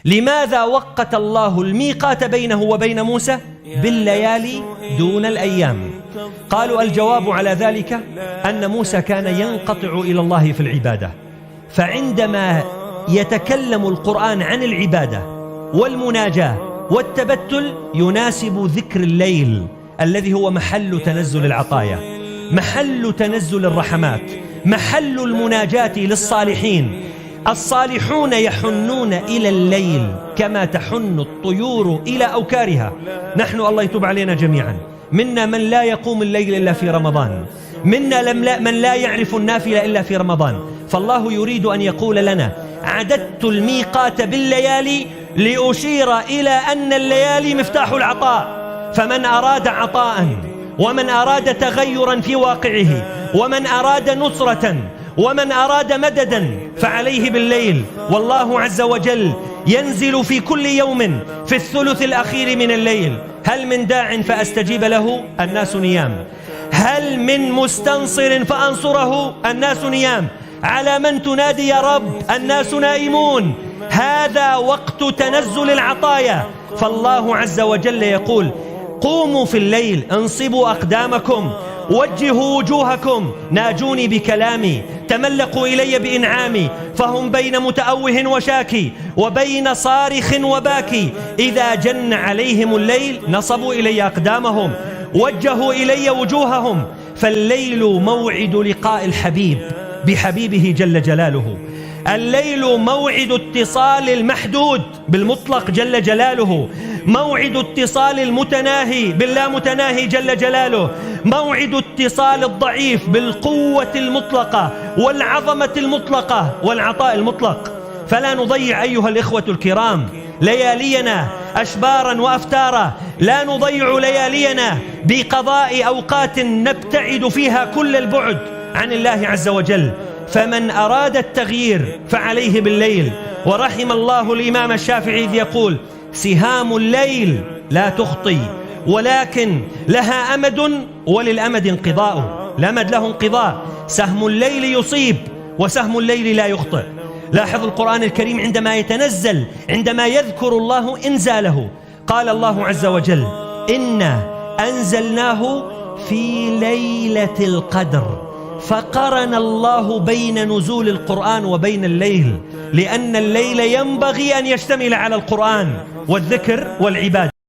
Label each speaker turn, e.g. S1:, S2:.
S1: لماذا وقت الله الميقات بينه وبين موسى بالليالي دون الأيام؟ قالوا الجواب على ذلك أن موسى كان ينقطع إلى الله في العبادة، فعندما يتكلم القرآن عن العبادة والمناجاة والتبتل يناسب ذكر الليل الذي هو محل تنزل العطايا، محل تنزل الرحمات، محل المناجاة للصالحين. الصالحون يحنون إلى الليل كما تحن الطيور إلى أوكارها. نحن الله يتوب علينا جميعا، منا من لا يقوم الليل إلا في رمضان، منا من لا يعرف النافلة إلا في رمضان. فالله يريد أن يقول لنا عددت الميقات بالليالي لأشير إلى أن الليالي مفتاح العطاء، فمن أراد عطاء ومن أراد تغيرا في واقعه ومن أراد نصرة ومن أراد مددا فعليه بالليل. والله عز وجل ينزل في كل يوم في الثلث الأخير من الليل. هل من داع فأستجيب له؟ الناس نيام. هل من مستنصر فأنصره؟ الناس نيام. على من تنادي يا رب؟ الناس نائمون. هذا وقت تنزل العطايا. فالله عز وجل يقول قوموا في الليل، انصبوا أقدامكم، وجهوا وجوهكم، ناجوني بكلامي، تملقوا إلي بإنعامي، فهم بين متأوه وشاكي وبين صارخ وباكي. إذا جن عليهم الليل نصبوا إلي أقدامهم، وجهوا إلي وجوههم. فالليل موعد لقاء الحبيب بحبيبه جل جلاله. الليل موعد اتصال المحدود بالمطلق جل جلاله، موعد اتصال المتناهي باللا متناهي جل جلاله، موعد اتصال الضعيف بالقوة المطلقة والعظمة المطلقة والعطاء المطلق. فلا نضيع أيها الإخوة الكرام ليالينا أشبارا وأفتارا، لا نضيع ليالينا بقضاء أوقات نبتعد فيها كل البعد عن الله عز وجل. فمن أراد التغيير فعليه بالليل. ورحم الله الإمام الشافعي إذ يقول سهام الليل لا تخطي ولكن لها أمد وللأمد انقضاء. الأمد له انقضاء، سهم الليل يصيب وسهم الليل لا يخطئ. لاحظ القرآن الكريم عندما يتنزل، عندما يذكر الله إنزاله، قال الله عز وجل إنا أنزلناه في ليلة القدر. فقرن الله بين نزول القرآن وبين الليل، لأن الليل ينبغي أن يشتمل على القرآن والذكر والعبادة.